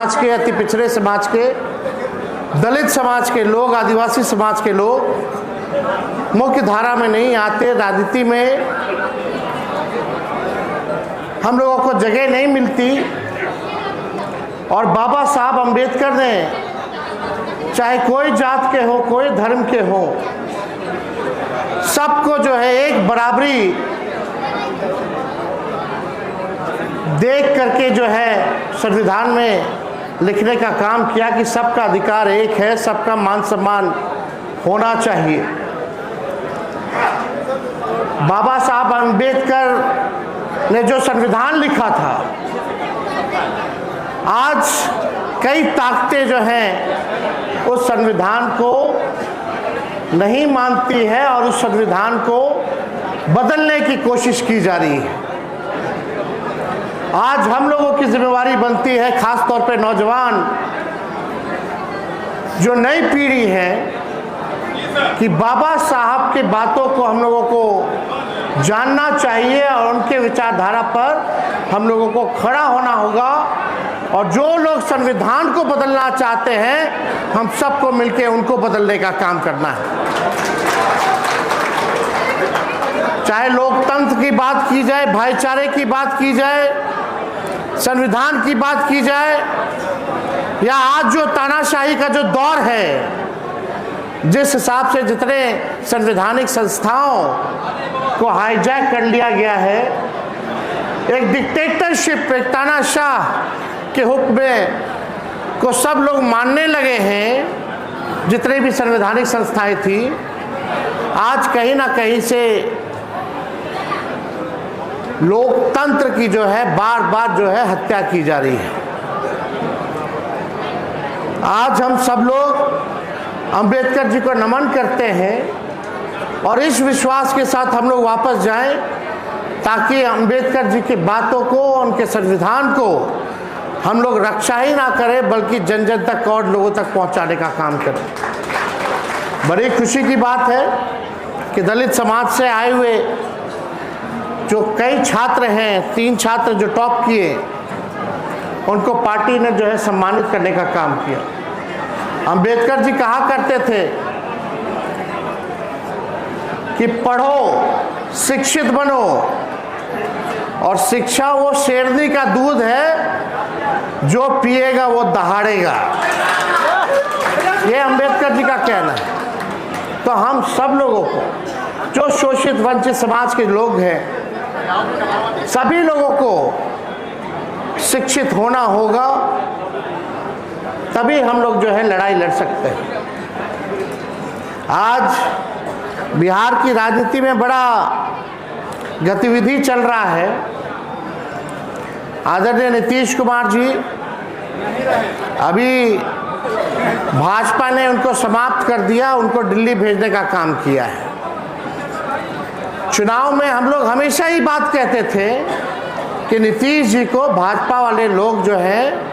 समाज के, अति पिछड़े समाज के, दलित समाज के लोग, आदिवासी समाज के लोग मुख्य धारा में नहीं आते। राजनीति में हम लोगों को जगह नहीं मिलती। और बाबा साहब अम्बेडकर ने चाहे कोई जात के हो, कोई धर्म के हो, सबको जो है एक बराबरी देख करके जो है संविधान में लिखने का काम किया कि सबका अधिकार एक है, सबका मान सम्मान होना चाहिए। बाबा साहब अम्बेडकर ने जो संविधान लिखा था, आज कई ताकतें जो हैं उस संविधान को नहीं मानती है और उस संविधान को बदलने की कोशिश की जा रही है। आज हम लोगों की जिम्मेवारी बनती है, खास तौर पे नौजवान जो नई पीढ़ी है, कि बाबा साहब की बातों को हम लोगों को जानना चाहिए और उनके विचारधारा पर हम लोगों को खड़ा होना होगा। और जो लोग संविधान को बदलना चाहते हैं, हम सबको मिलकर उनको बदलने का काम करना है। चाहे लोकतंत्र की बात की जाए, भाईचारे की बात की जाए, संविधान की बात की जाए, या आज जो तानाशाही का जो दौर है, जिस हिसाब से जितने संवैधानिक संस्थाओं को हाईजैक कर लिया गया है, एक डिक्टेटरशिप, एक तानाशाह के हुक्म को सब लोग मानने लगे हैं। जितने भी संवैधानिक संस्थाएं थी, आज कहीं ना कहीं से लोकतंत्र की जो है बार बार जो है हत्या की जा रही है। आज हम सब लोग अंबेडकर जी को नमन करते हैं और इस विश्वास के साथ हम लोग वापस जाएं, ताकि अंबेडकर जी की बातों को, उनके संविधान को हम लोग रक्षा ही ना करें, बल्कि जन जन तक और लोगों तक पहुंचाने का काम करें। बड़ी खुशी की बात है कि दलित समाज से आए हुए जो कई छात्र हैं, 3 छात्र जो टॉप किए, उनको पार्टी ने जो है सम्मानित करने का काम किया। अंबेडकर जी कहा करते थे कि पढ़ो, शिक्षित बनो, और शिक्षा वो शेरनी का दूध है, जो पिएगा वो दहाड़ेगा। ये अंबेडकर जी का कहना है। तो हम सब लोगों को, जो शोषित वंचित समाज के लोग हैं, सभी लोगों को शिक्षित होना होगा, तभी हम लोग जो है लड़ाई लड़ सकते हैं। आज बिहार की राजनीति में बड़ा गतिविधि चल रहा है। आदरणीय नीतीश कुमार जी, अभी भाजपा ने उनको समाप्त कर दिया, उनको दिल्ली भेजने का काम किया है। चुनाव में हम लोग हमेशा ही बात कहते थे कि नीतीश जी को भाजपा वाले लोग जो है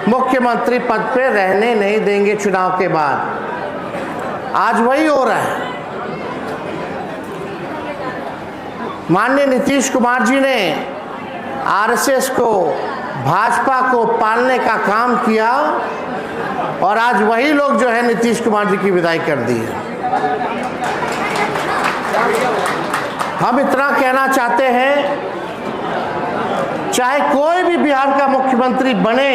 मुख्यमंत्री पद पे रहने नहीं देंगे चुनाव के बाद। आज वही हो रहा है। माननीय नीतीश कुमार जी ने आरएसएस को, भाजपा को पालने का काम किया, और आज वही लोग जो है नीतीश कुमार जी की विदाई कर दी है। हम इतना कहना चाहते हैं, चाहे कोई भी बिहार का मुख्यमंत्री बने,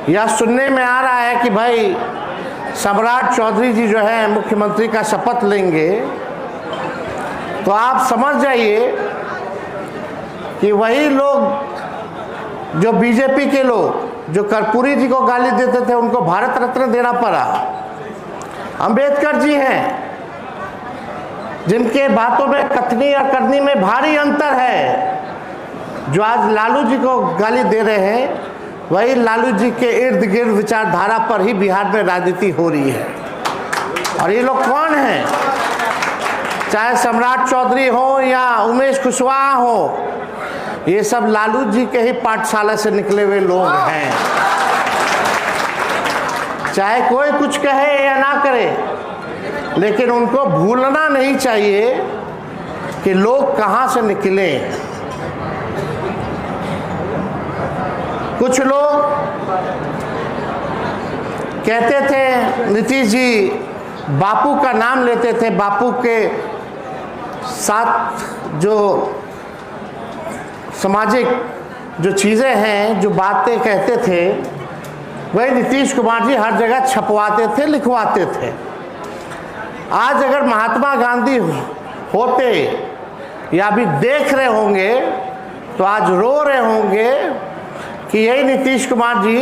या सुनने में आ रहा है कि भाई सम्राट चौधरी जी जो है मुख्यमंत्री का शपथ लेंगे, तो आप समझ जाइए कि वही लोग जो बीजेपी के लोग जो कर्पूरी जी को गाली देते थे, उनको भारत रत्न देना पड़ा। अंबेडकर जी हैं जिनके बातों में कथनी और करनी में भारी अंतर है। जो आज लालू जी को गाली दे रहे हैं, वही लालू जी के इर्द गिर्द विचारधारा पर ही बिहार में राजनीति हो रही है। और ये लोग कौन हैं? चाहे सम्राट चौधरी हो या उमेश कुशवाहा हो, ये सब लालू जी के ही पाठशाला से निकले हुए लोग हैं। चाहे कोई कुछ कहे या ना करे, लेकिन उनको भूलना नहीं चाहिए कि लोग कहाँ से निकले। कुछ लोग कहते थे नीतीश जी बापू का नाम लेते थे, बापू के साथ जो सामाजिक जो चीज़ें हैं, जो बातें कहते थे, वही नीतीश कुमार जी हर जगह छपवाते थे, लिखवाते थे। आज अगर महात्मा गांधी होते या भी देख रहे होंगे तो आज रो रहे होंगे कि यही नीतीश कुमार जी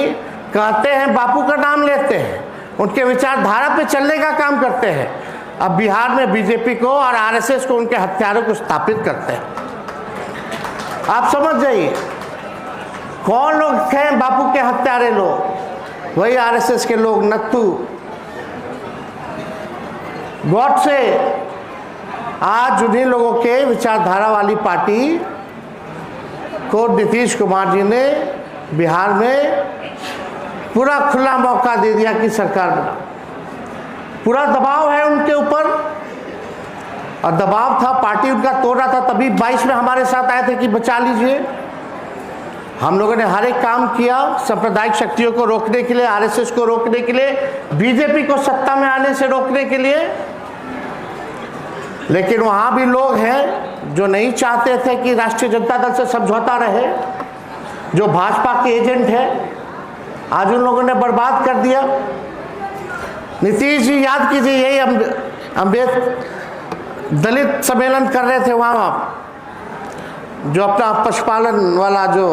कहते हैं, बापू का नाम लेते हैं, उनके विचारधारा पे चलने का काम करते हैं, अब बिहार में बीजेपी को और आरएसएस को, उनके हथियारों को स्थापित करते हैं। आप समझ जाइए कौन लोग थे बापू के हत्यारे लोग, वही आरएसएस के लोग, नत्थू गॉडसे। आज उन्हीं लोगों के विचारधारा वाली पार्टी को नीतीश कुमार जी ने बिहार में पूरा खुला मौका दे दिया कि सरकार बना। पूरा दबाव है उनके ऊपर, और दबाव था, पार्टी उनका तोड़ रहा था, तभी 22 में हमारे साथ आए थे कि बचा लीजिए। हम लोगों ने हर एक काम किया सांप्रदायिक शक्तियों को रोकने के लिए, आरएसएस को रोकने के लिए, बीजेपी को सत्ता में आने से रोकने के लिए। लेकिन वहाँ भी लोग हैं जो नहीं चाहते थे कि राष्ट्रीय जनता दल से समझौता रहे, जो भाजपा के एजेंट है, आज उन लोगों ने बर्बाद कर दिया। नीतीश जी याद कीजिए, यही दलित सम्मेलन कर रहे थे वहाँ, जो अपना पशुपालन वाला, जो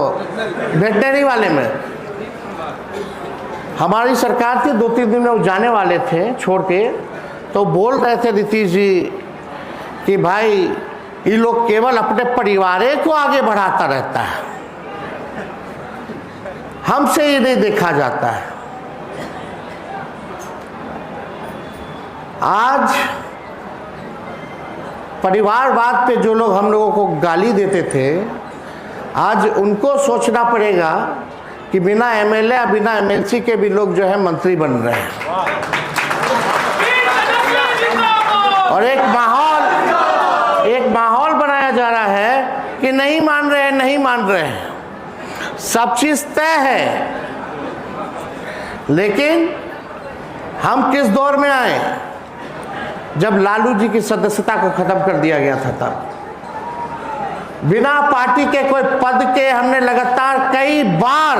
वेटनरी वाले में हमारी सरकार थी, 2-3 दिन में वो जाने वाले थे छोड़ के, तो बोल रहे थे नीतीश जी कि भाई ये लोग केवल अपने परिवार को आगे बढ़ाता रहता है, हमसे ये नहीं देखा जाता है। आज परिवारवाद पे जो लोग हम लोगों को गाली देते थे, आज उनको सोचना पड़ेगा कि बिना एमएलए, बिना एमएलसी के भी लोग जो है मंत्री बन रहे हैं। और एक माहौल बनाया जा रहा है कि नहीं मान रहे हैं, नहीं मान रहे हैं, सब चीज तय है। लेकिन हम किस दौर में आए? जब लालू जी की सदस्यता को खत्म कर दिया गया था, तब बिना पार्टी के कोई पद के हमने लगातार कई बार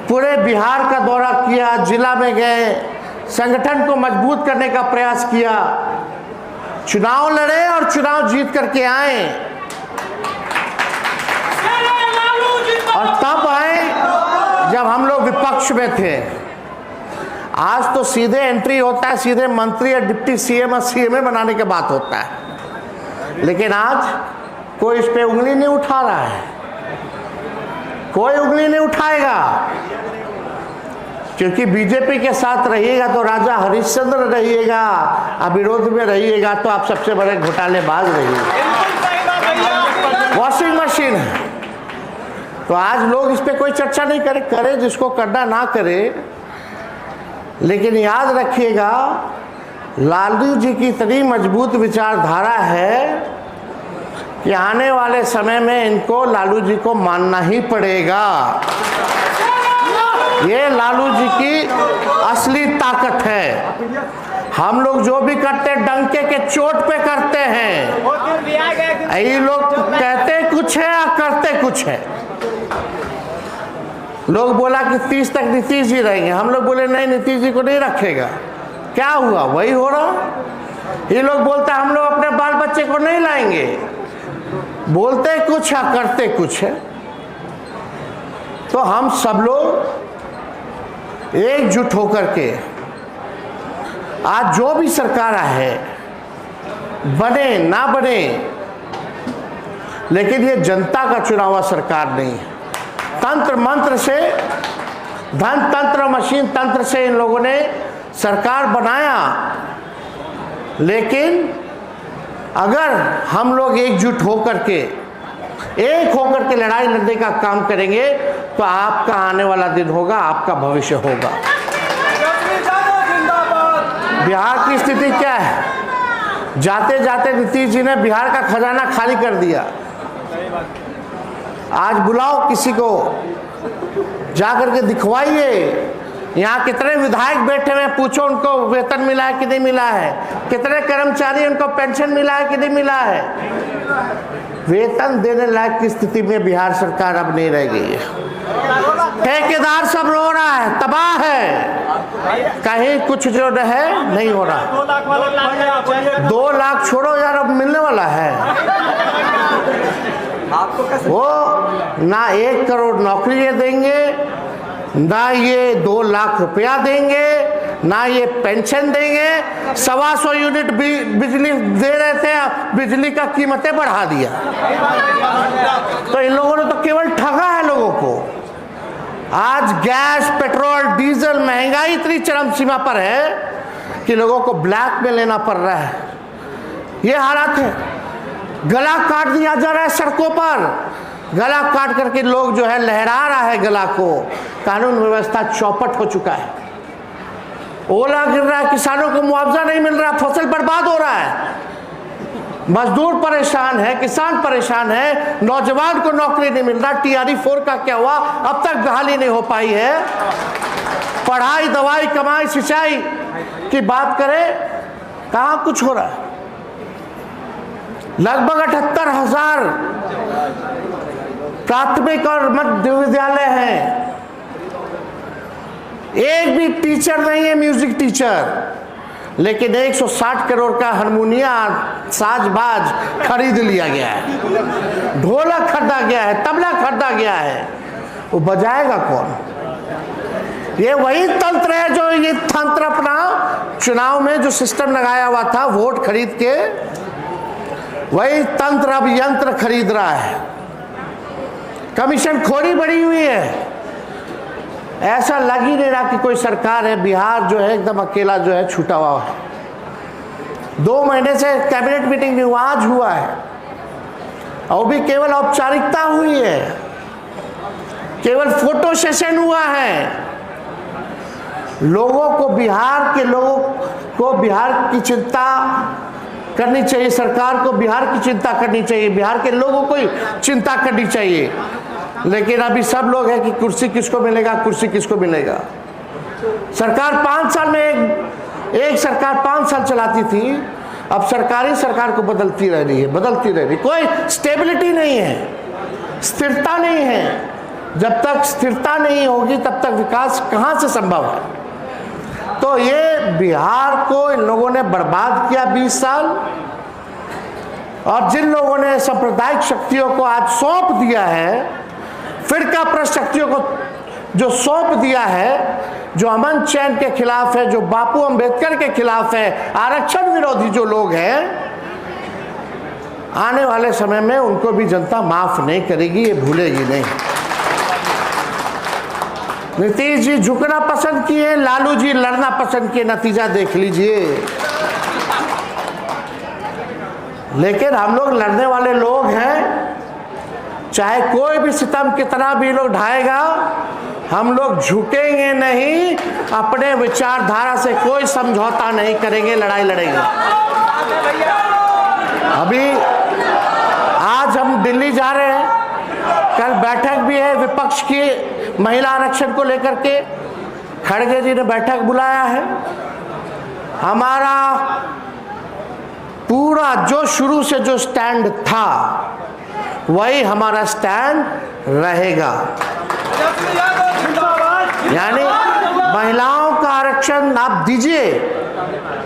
पूरे बिहार का दौरा किया, जिला में गए, संगठन को मजबूत करने का प्रयास किया, चुनाव लड़े और चुनाव जीत करके आए, और तब आए जब हम लोग विपक्ष में थे। आज तो सीधे एंट्री होता है, सीधे मंत्री या डिप्टी सीएम और सीएमए बनाने के बात होता है। लेकिन आज कोई इस पे उंगली नहीं उठा रहा है, कोई उंगली नहीं उठाएगा, क्योंकि बीजेपी के साथ रहिएगा तो राजा हरिश्चंद्र रहिएगा, अब विरोध में रहिएगा तो आप सबसे बड़े घोटालेबाज रहिएगा, वॉशिंग मशीन है। तो आज लोग इस पे कोई चर्चा नहीं करे जिसको करना ना करे। लेकिन याद रखिएगा, लालू जी की इतनी मजबूत विचारधारा है कि आने वाले समय में इनको लालू जी को मानना ही पड़ेगा। ये लालू जी की असली ताकत है। हम लोग जो भी करते डंके के चोट पे करते हैं। ये लोग कहते कुछ है और करते कुछ है। लोग बोला कि 30 तक नीतीश जी रहेंगे, हम लोग बोले नहीं, नीतीश जी को नहीं रखेगा। क्या हुआ? वही हो रहा। ये लोग बोलते हम लोग अपने बाल बच्चे को नहीं लाएंगे, बोलते कुछ है करते कुछ है। तो हम सब लोग एकजुट होकर के आज जो भी सरकार है, बने ना बने, लेकिन ये जनता का चुनाव हुआ सरकार नहीं है। तंत्र मंत्र से, धन तंत्र मशीन तंत्र से इन लोगों ने सरकार बनाया। लेकिन अगर हम लोग एकजुट होकर के, एक होकर के लड़ाई लड़ने का काम करेंगे तो आपका आने वाला दिन होगा, आपका भविष्य होगा। बिहार की स्थिति क्या है? जाते जाते नीतीश जी ने बिहार का खजाना खाली कर दिया। आज बुलाओ किसी को जाकर के दिखवाइए। यहाँ कितने विधायक बैठे हुए, पूछो उनको वेतन मिला है कि नहीं मिला है, कितने कर्मचारी उनको पेंशन मिला है कि नहीं मिला है। वेतन देने लायक की स्थिति में बिहार सरकार अब नहीं रह गई है। ठेकेदार सब रो रहा है, तबाह है, कहीं कुछ जो है नहीं हो रहा। 2 लाख छोड़ो यार, अब मिलने वाला है वो ना 1 करोड़ नौकरी ये देंगे, ना ये 2 लाख रुपया देंगे, ना ये पेंशन देंगे। 125 यूनिट बिजली दे रहे थे, बिजली का कीमतें बढ़ा दिया। तो इन लोगों ने तो केवल ठगा है लोगों को। आज गैस, पेट्रोल, डीजल महंगाई इतनी चरम सीमा पर है कि लोगों को ब्लैक में लेना पड़ रहा है। ये हालात है। गला काट दिया जा रहा है सड़कों पर, गला काट करके लोग जो है लहरा रहा है गला को। कानून व्यवस्था चौपट हो चुका है। ओला गिर रहा है, किसानों को मुआवजा नहीं मिल रहा, फसल बर्बाद हो रहा है, मजदूर परेशान है, किसान परेशान है, नौजवान को नौकरी नहीं मिल रहा। TRE 4 का क्या हुआ, अब तक बहाली नहीं हो पाई है। पढ़ाई, दवाई, कमाई, सिंचाई की बात करें, कहाँ कुछ हो रहा है। लगभग 78,000 प्राथमिक और मध्य विद्यालय हैं, एक भी टीचर नहीं है, म्यूजिक टीचर। लेकिन 160 करोड़ का हारमोनिया, साजबाज खरीद लिया गया है, ढोलक खरीदा गया है, तबला खरीदा गया है। वो बजाएगा कौन? ये वही तंत्र है जो ये तंत्र अपना चुनाव में जो सिस्टम लगाया हुआ था, वोट खरीद के, वही तंत्र अब यंत्र खरीद रहा है। कमीशन खोरी बढ़ी हुई है। ऐसा लग ही नहीं रहा कि कोई सरकार है। बिहार जो है एकदम अकेला जो है छूटा हुआ है। 2 महीने से कैबिनेट मीटिंग नहीं हुआ, आज हुआ है, और भी केवल औपचारिकता हुई है, केवल फोटो सेशन हुआ है। लोगों को, बिहार के लोगों को बिहार की चिंता करनी चाहिए, सरकार को बिहार की चिंता करनी चाहिए, बिहार के लोगों को चिंता करनी चाहिए। लेकिन अभी सब लोग हैं कि कुर्सी किसको मिलेगा, कुर्सी किसको मिलेगा। सरकार 5 साल में एक सरकार 5 साल चलाती थी, अब सरकारी सरकार को बदलती रह रही है, कोई स्टेबिलिटी नहीं है, स्थिरता नहीं है। जब तक स्थिरता नहीं होगी तब तक विकास कहाँ से संभव है। तो ये बिहार को इन लोगों ने बर्बाद किया 20 साल, और जिन लोगों ने सांप्रदायिक शक्तियों को आज सौंप दिया है, फिरका प्रस्त शक्तियों को जो सौंप दिया है, जो अमन चैन के खिलाफ है, जो बापू अंबेडकर के खिलाफ है, आरक्षण विरोधी जो लोग हैं, आने वाले समय में उनको भी जनता माफ नहीं करेगी, ये भूलेगी नहीं। नीतीश जी झुकना पसंद किए, लालू जी लड़ना पसंद किए, नतीजा देख लीजिए। लेकिन हम लोग लड़ने वाले लोग हैं, चाहे कोई भी सितम कितना भी लोग ढाएगा, हम लोग झुकेंगे नहीं, अपने विचारधारा से कोई समझौता नहीं करेंगे, लड़ाई लड़ेंगे। अभी आज हम दिल्ली जा रहे हैं, कल बैठक भी है विपक्ष की महिला आरक्षण को लेकर के, खड़गे जी ने बैठक बुलाया है। हमारा पूरा जो शुरू से जो स्टैंड था वही हमारा स्टैंड रहेगा। यानी महिलाओं का आरक्षण आप दीजिए,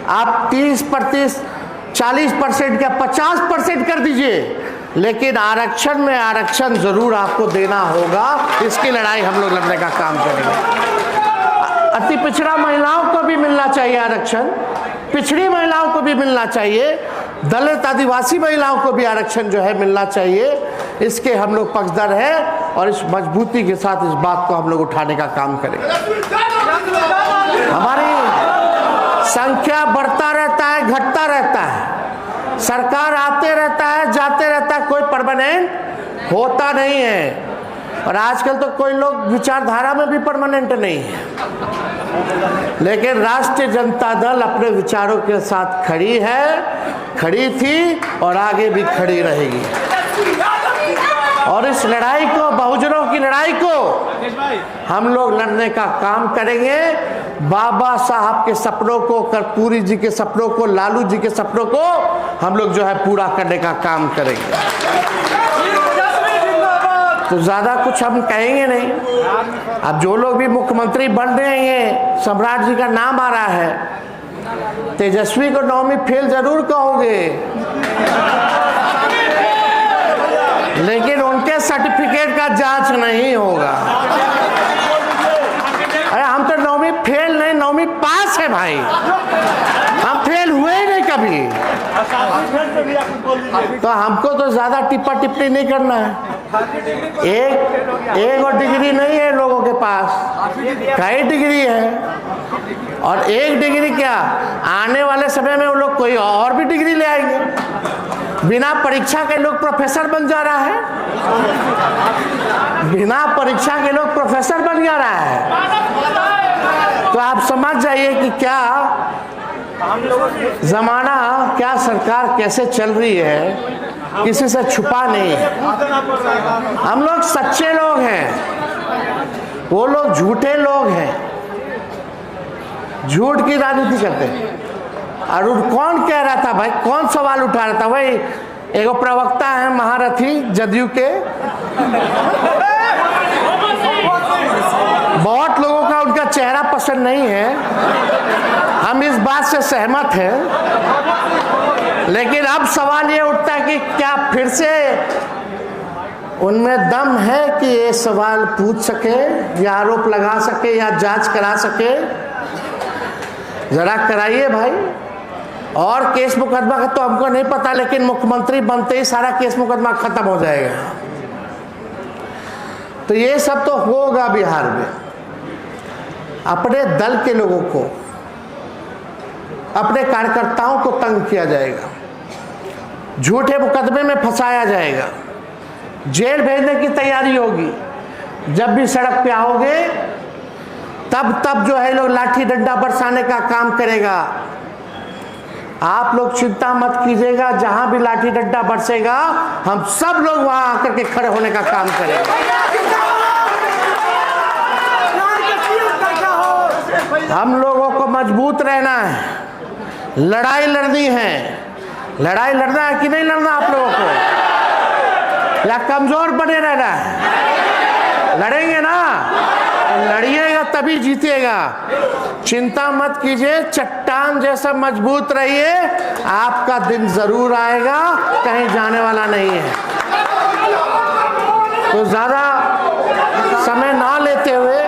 आप 30%, 40% या 50% कर दीजिए, लेकिन आरक्षण में आरक्षण जरूर आपको देना होगा। इसकी लड़ाई हम लोग लड़ने का काम करेंगे। अति पिछड़ा महिलाओं को भी मिलना चाहिए आरक्षण, पिछड़ी महिलाओं को भी मिलना चाहिए, दलित आदिवासी महिलाओं को भी आरक्षण जो है मिलना चाहिए। इसके हम लोग पक्षधर हैं और इस मजबूती के साथ इस बात को हम लोग उठाने का काम करेंगे। हमारी संख्या बढ़ता रहता है, घटता रहता है, सरकार आते रहता है, जाते रहता है, कोई परमानेंट होता नहीं है। और आजकल तो कोई लोग विचारधारा में भी परमानेंट नहीं है। लेकिन राष्ट्रीय जनता दल अपने विचारों के साथ खड़ी है, खड़ी थी और आगे भी खड़ी रहेगी। और इस लड़ाई को बहुजनों की लड़ाई को हम लोग लड़ने का काम करेंगे। बाबा साहब के सपनों को, कर्पूरी जी के सपनों को, लालू जी के सपनों को हम लोग जो है पूरा करने का काम करेंगे। तो ज्यादा कुछ हम कहेंगे नहीं। अब जो लोग भी मुख्यमंत्री बन रहे हैं, सम्राट जी का नाम आ रहा है, तेजस्वी को 9वीं फेल जरूर कहोगे, लेकिन उनके सर्टिफिकेट का जांच नहीं होगा। अरे हम तो 9वीं फेल नहीं, 9वीं पास है भाई, हम फेल हुए ही नहीं कभी। तो हमको तो ज्यादा टिप्पा टिप्पणी नहीं करना है। एक और डिग्री नहीं है लोगों के पास, कई डिग्री है। और एक डिग्री क्या, आने वाले समय में वो लोग कोई और भी डिग्री ले आएंगे। बिना परीक्षा के लोग प्रोफेसर बन जा रहा है, बिना परीक्षा के लोग प्रोफेसर बन जा रहा है। तो आप समझ जाइए कि क्या जमाना, क्या सरकार कैसे चल रही है, किसी से छुपा नहीं है। हम लोग सच्चे लोग हैं, वो लोग झूठे लोग हैं, झूठ की राजनीति करते हैं। और कौन कह रहा था भाई, कौन सवाल उठा रहा था भाई? एक प्रवक्ता है महारथी जदयू के, बहुत लोगों का उनका चेहरा पसंद नहीं है, हम इस बात से सहमत हैं। लेकिन अब सवाल ये उठता है कि क्या फिर से उनमें दम है कि ये सवाल पूछ सके या आरोप लगा सके या जांच करा सके? जरा कराइए भाई। और केस मुकदमा का तो हमको नहीं पता, लेकिन मुख्यमंत्री बनते ही सारा केस मुकदमा खत्म हो जाएगा। तो ये सब तो होगा बिहार में। अपने दल के लोगों को, अपने कार्यकर्ताओं को तंग किया जाएगा, झूठे मुकदमे में फंसाया जाएगा, जेल भेजने की तैयारी होगी। जब भी सड़क पे आओगे तब जो है लोग लाठी डंडा बरसाने का काम करेगा। आप लोग चिंता मत कीजिएगा, जहां भी लाठी डंडा बरसेगा हम सब लोग वहां आकर के खड़े होने का काम करेंगे। हम लोगों को मजबूत रहना है, लड़ाई लड़नी है। लड़ाई लड़ना है कि नहीं लड़ना आप लोगों को, या कमजोर बने रहना है? लड़ेंगे ना, लड़िएगा तभी जीतिएगा। चिंता मत कीजिए, चट्टान जैसा मजबूत रहिए, आपका दिन जरूर आएगा, कहीं जाने वाला नहीं है। तो ज्यादा समय ना लेते हुए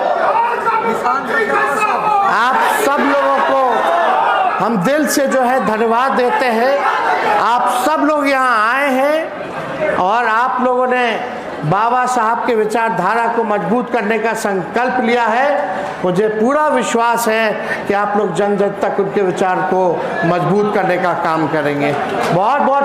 आप सब लोगों को हम दिल से जो है धन्यवाद देते हैं। आप सब लोग यहाँ आए हैं और आप लोगों ने बाबा साहब के विचारधारा को मजबूत करने का संकल्प लिया है। मुझे पूरा विश्वास है कि आप लोग जन जन तक उनके विचार को मजबूत करने का काम करेंगे। बहुत बहुत